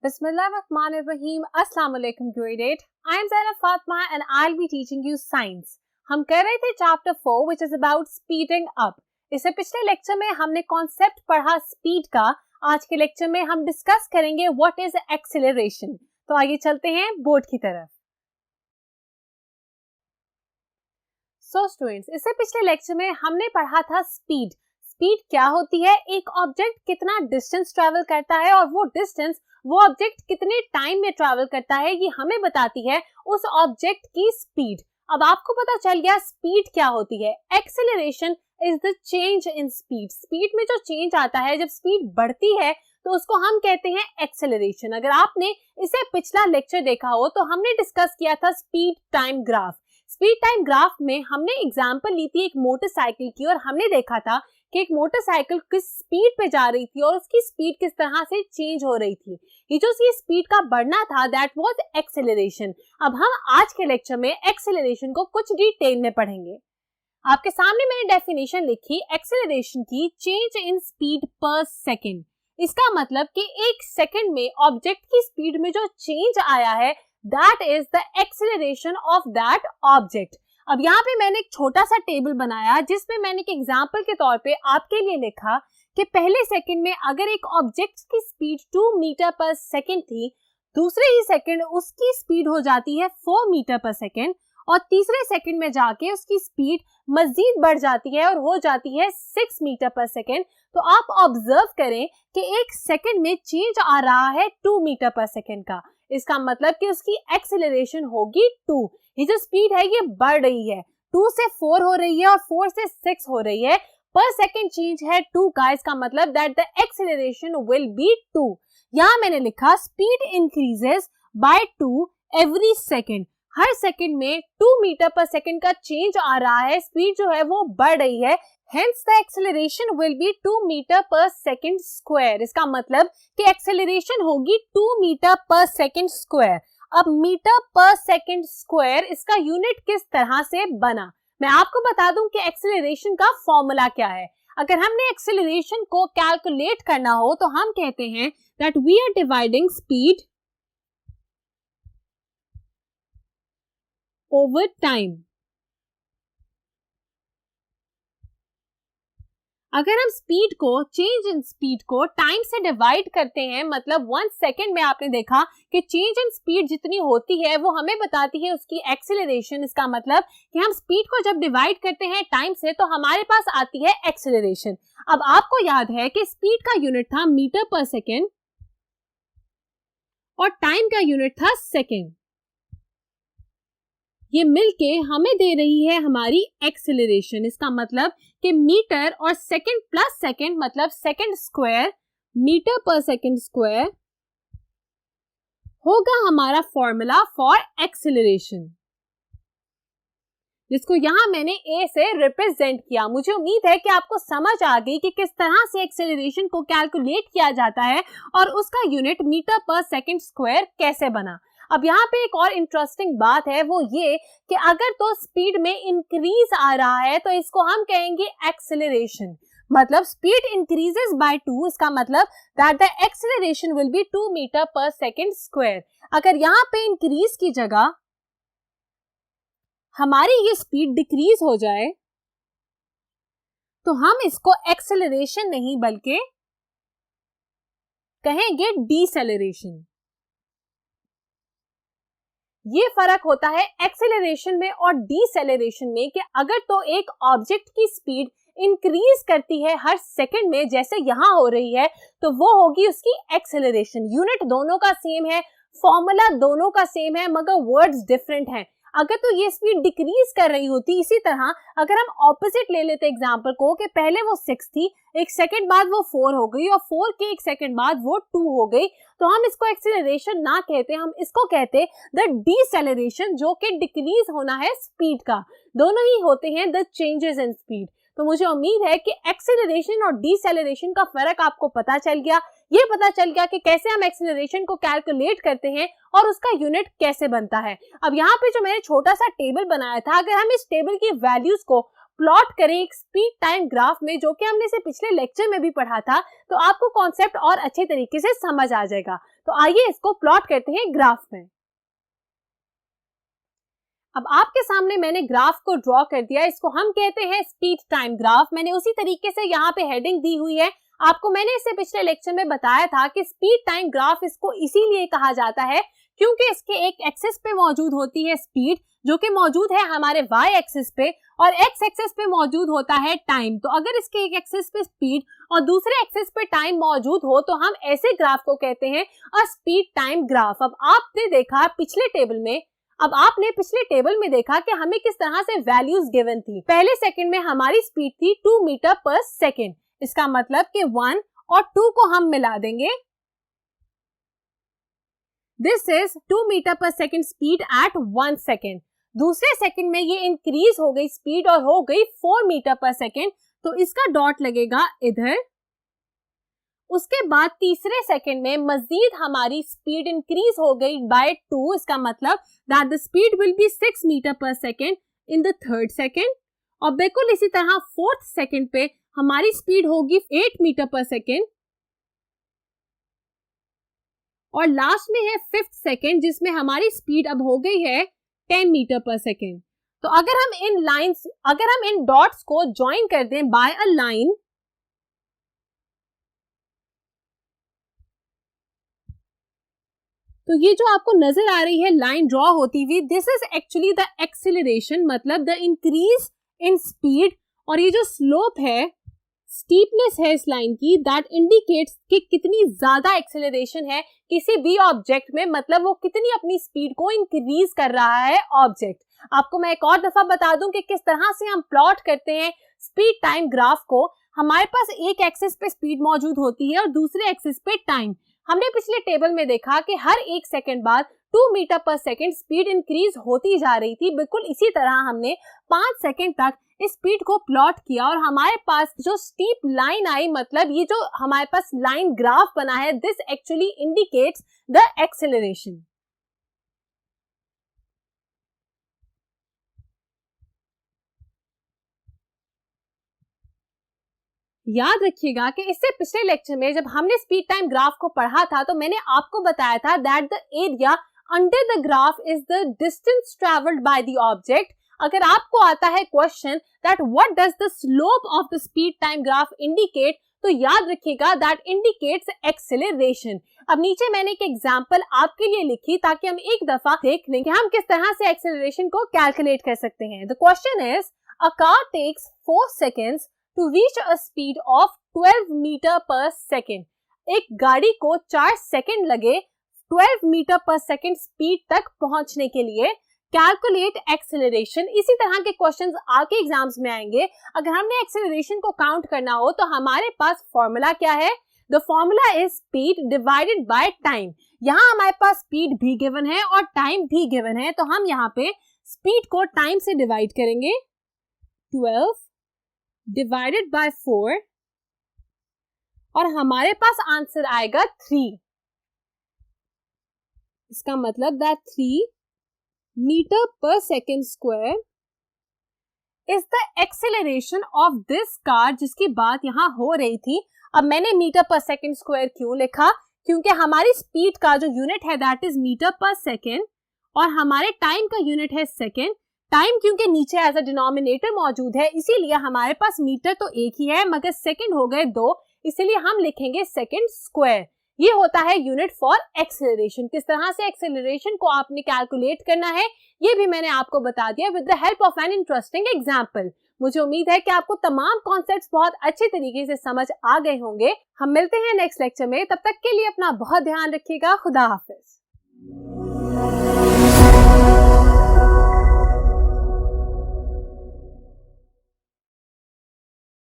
Bismillahirrahmanirrahim. Assalamu alaikum grade 8. I am Zainab Fatma and I'll be teaching you science. हम कर रहे थे chapter 4 which is about speeding up. इससे पिछले lecture में हमने कॉन्सेप्ट पढ़ा स्पीड का. आज के लेक्चर में हम डिस्कस करेंगे व्हाट इज एक्सेलरेशन. तो आइए चलते हैं बोर्ड की तरफ. सो स्टूडेंट्स, इससे पिछले लेक्चर में हमने पढ़ा था स्पीड. स्पीड क्या होती है? एक ऑब्जेक्ट कितना डिस्टेंस ट्रैवल करता है और वो डिस्टेंस वो ऑब्जेक्ट कितने टाइम में ट्रैवल करता है ये हमें बताती है उस ऑब्जेक्ट की स्पीड. अब आपको पता चल गया स्पीड क्या होती है. Acceleration is the change in speed. Speed में जो चेंज आता है, जब स्पीड बढ़ती है तो उसको हम कहते हैं एक्सेलरेशन. अगर आपने इसे पिछला लेक्चर देखा हो तो हमने डिस्कस किया था speed time graph. Speed time graph में हमने एग्जांपल ली थी एक मोटरसाइकिल की और हमने देखा था कि एक मोटरसाइकिल किस स्पीड पे जा रही थी और उसकी स्पीड किस तरह से चेंज हो रही थी. ये जो उसकी स्पीड का बढ़ना था दैट वाज एक्सेलरेशन. अब हम आज के लेक्चर में एक्सेलरेशन को कुछ डिटेल में पढ़ेंगे. आपके सामने मैंने डेफिनेशन लिखी एक्सेलरेशन की, चेंज इन स्पीड पर सेकेंड. इसका मतलब कि एक सेकेंड में ऑब्जेक्ट की स्पीड में जो चेंज आया है that is the acceleration of that object. अब यहाँ पे मैंने एक छोटा सा टेबल बनाया जिसमें मैंने एक एग्जांपल के तौर पे आपके लिए लिखा कि पहले सेकंड में अगर एक ऑब्जेक्ट की स्पीड 2 मीटर पर सेकंड थी, दूसरे ही सेकंड उसकी स्पीड हो जाती है 4 मीटर पर सेकंड और तीसरे सेकंड में जाके उसकी स्पीड मजीद बढ़ जाती है और हो जाती है 6 मीटर पर सेकंड. तो आप ऑब्जर्व करें कि एक सेकंड में चेंज आ रहा है 2 मीटर पर सेकंड का. इसका मतलब कि उसकी एक्सेलरेशन होगी 2. ये जो स्पीड है ये बढ़ रही है, 2 से 4 हो रही है और 4 से 6 हो रही है. पर सेकंड चेंज है 2 का. इसका मतलब that the acceleration will be 2. यहाँ मैंने लिखा speed increases by 2 every second. Her second में 2 मीटर पर सेकंड का चेंज आ रहा है, स्पीड जो है वो बढ़ रही है. Hence the acceleration will be 2 metre per second square. इसका मतलब कि एक्सेलरेशन होगी 2 मीटर पर सेकंड स्क्वायर. अब मीटर पर सेकंड स्क्वायर इसका यूनिट किस तरह से बना, मैं आपको बता दूं कि एक्सेलरेशन का फॉर्मूला क्या है. अगर हमने एक्सेलरेशन को कैलकुलेट करना हो तो हम कहते हैं that we are dividing speed over time. अगर हम स्पीड को, चेंज इन स्पीड को टाइम से डिवाइड करते हैं, मतलब 1 सेकेंड में आपने देखा कि चेंज इन स्पीड जितनी होती है वो हमें बताती है उसकी एक्सेलरेशन. इसका मतलब कि हम स्पीड को जब डिवाइड करते हैं टाइम से तो हमारे पास आती है एक्सेलरेशन. अब आपको याद है कि स्पीड का यूनिट था मीटर पर सेकेंड और टाइम का यूनिट था सेकेंड. ये मिलके हमें दे रही है हमारी एक्सेलरेशन. इसका मतलब कि मीटर और सेकंड प्लस सेकंड मतलब second square, metre per second square होगा हमारा फॉर्मूला फॉर एक्सेलरेशन, जिसको यहां मैंने ए से रिप्रेजेंट किया. मुझे उम्मीद है कि आपको समझ आ गई कि किस तरह से एक्सेलरेशन को कैलकुलेट किया जाता है और उसका unit metre per second square कैसे बना. अब यहाँ पे एक और इंटरेस्टिंग बात है, वो ये कि अगर तो स्पीड में इंक्रीज आ रहा है तो इसको हम कहेंगे एक्सेलरेशन. मतलब स्पीड इंक्रीजेस बाय 2. इसका मतलब that the acceleration will be 2 metre per second square. अगर यहाँ पे इंक्रीज की जगह हमारी ये स्पीड डिक्रीज हो जाए तो हम इसको एक्सेलरेशन नहीं बल्कि कहेंगे डीसेलरेशन. ये फर्क होता है एक्सेलरेशन में और डीसेलरेशन में कि अगर तो एक ऑब्जेक्ट की स्पीड इंक्रीज करती है हर सेकंड में जैसे यहां हो रही है तो वो होगी उसकी एक्सेलरेशन. यूनिट दोनों का सेम है, फॉर्मूला दोनों का सेम है, मगर वर्ड्स डिफरेंट हैं. अगर तो ये स्पीड डिक्रीज कर रही होती, इसी तरह अगर हम ऑपोजिट ले लेते एग्जांपल को कि पहले वो 6 थी, एक सेकंड बाद वो 4 हो गई और 4 के एक सेकंड बाद वो 2 हो गई, तो हम इसको एक्सेलरेशन ना कहते, हम इसको कहते द डीसेलरेशन, जो कि डिक्रीज होना है स्पीड का. दोनों ही होते हैं द चेंजेस इन स्पीड. तो मुझे उम्मीद है कि एक्सेलरेशन और डीसेलरेशन का फर्क आपको पता चल गया. ये पता चल गया कि कैसे हम एक्सेलरेशन को कैलकुलेट करते हैं और उसका यूनिट कैसे बनता है. अब यहाँ पे जो मैंने छोटा सा टेबल बनाया था, अगर हम इस टेबल की वैल्यूज को प्लॉट करें एक स्पीड टाइम ग्राफ में, जो कि हमने इसे पिछले लेक्चर में भी पढ़ा था, तो आपको कॉन्सेप्ट और अच्छे तरीके से समझ आ जाएगा. तो आइए इसको प्लॉट करते हैं ग्राफ में। अब आपके सामने मैंने ग्राफ को ड्रॉ कर दिया, इसको हम कहते हैं स्पीड टाइम ग्राफ। मैंने उसी तरीके से यहाँ पे हेडिंग दी हुई है। आपको मैंने इससे पिछले लेक्चर में बताया था कि स्पीड टाइम ग्राफ इसको इसीलिए कहा जाता है क्योंकि इसके एक एक्सिस पे मौजूद होती है स्पीड, जो कि मौजूद है हमारे वाई एक्सिस पे, और एक्स एक्सिस पे मौजूद होता है टाइम। तो अगर इसके एक एक्सिस पे स्पीड और दूसरे एक्सिस पे टाइम मौजूद हो तो हम ऐसे ग्राफ को कहते हैं अ स्पीड टाइम ग्राफ। अब आपने देखा पिछले टेबल में देखा कि हमें किस तरह से वैल्यूज गिवन थी। पहले सेकंड में हमारी स्पीड थी 2 मीटर पर सेकंड। इसका मतलब कि 1 और 2 को हम मिला देंगे। This is 2 metre per second speed at 1 second. दूसरे सेकंड में ये इंक्रीज हो गई स्पीड और हो गई 4 मीटर पर सेकंड, तो इसका डॉट लगेगा इधर। उसके बाद तीसरे सेकंड में मजीद हमारी स्पीड इंक्रीज हो गई बाय 2। इसका मतलब that the speed will be 6 metre per second in the third second. और बिल्कुल इसी तरह फोर्थ सेकंड पे हमारी स्पीड होगी 8 मीटर पर सेकंड। और लास्ट में है फिफ्थ सेकंड, जिसमें हमारी स्पीड अब हो गई है 10 मीटर पर सेकंड। तो अगर हम इन डॉट्स को ज्वाइन कर दें बाय अ लाइन, तो ये जो आपको नजर आ रही है लाइन ड्रॉ होती हुई, this is actually the acceleration, मतलब द इंक्रीज इन स्पीड। और ये जो स्लोप है, स्टीपनेस है इस लाइन की, दैट इंडिकेट्स कि कितनी ज्यादा एक्सेलरेशन है किसी भी ऑब्जेक्ट में, मतलब वो कितनी अपनी स्पीड को इंक्रीज कर रहा है ऑब्जेक्ट। आपको मैं एक और दफा बता दूं कि किस तरह से हम प्लॉट करते हैं स्पीड टाइम ग्राफ को। हमारे पास एक एक्सिस पे स्पीड मौजूद होती है और दूसरे एक्सिस पे टाइम। हमने पिछले टेबल में देखा कि हर एक सेकंड बाद 2 metre per second speed increase होती जा रही थी। बिल्कुल इसी तरह हमने 5 सेकंड तक इस स्पीड को प्लॉट किया और हमारे पास जो स्टीप लाइन आई, मतलब ये जो हमारे पास लाइन ग्राफ बना है, this actually indicates the acceleration. याद रखिएगा कि इससे पिछले लेक्चर में जब हमने स्पीड टाइम ग्राफ को पढ़ा था तो मैंने आपको बताया था that the area under the graph is the distance travelled by the object. अगर आपको आता है question that what does the slope of the speed time graph indicate, तो याद रखिएगा दैट इंडिकेट्स एक्सेलरेशन। अब नीचे मैंने एक एग्जांपल आपके लिए लिखी ताकि हम एक दफा देख लें कि हम किस तरह से एक्सेलरेशन को कैलकुलेट कर सकते हैं। The question is a car takes 4 seconds to reach a speed of 12 metre per second. एक गाड़ी को 4 सेकेंड लगे 12 मीटर पर सेकेंड स्पीड तक पहुंचने के लिए। Calculate acceleration. इसी तरह के क्वेश्चंस आके एग्जाम्स में आएंगे। अगर हमने एक्सेलरेशन को काउंट करना हो तो हमारे पास फॉर्मूला क्या है? The formula is speed divided by time. यहाँ हमारे पास स्पीड भी गिवन है और टाइम भी गिवन है, तो हम यहाँ पे स्पीड को टाइम से डिवाइड करेंगे। 12 डिवाइडेड बाय 4 और हमारे पास आंसर आएगा 3। इसका मतलब that 3 metre per second square is the acceleration of this car, जिसकी बात यहां हो रही थी। अब मैंने मीटर पर सेकेंड स्क्वायर क्यों लिखा? क्योंकि हमारी स्पीड का जो यूनिट है that is metre per second और हमारे टाइम का यूनिट है सेकेंड। टाइम क्योंकि नीचे एज अ डिनोमिनेटर मौजूद है, इसीलिए हमारे पास मीटर तो एक ही है मगर सेकेंड हो गए 2, इसीलिए हम लिखेंगे सेकेंड स्क्वायर। ये होता है यूनिट फॉर एक्सेलरेशन। किस तरह से एक्सेलरेशन को आपने कैलकुलेट करना है ये भी मैंने आपको बता दिया with the help of an interesting example. मुझे उम्मीद है कि आपको तमाम कॉन्सेप्ट्स बहुत अच्छे तरीके से समझ आ गए होंगे। हम मिलते हैं नेक्स्ट लेक्चर में, तब तक के लिए अपना बहुत ध्यान रखिएगा। खुदा हाफिज।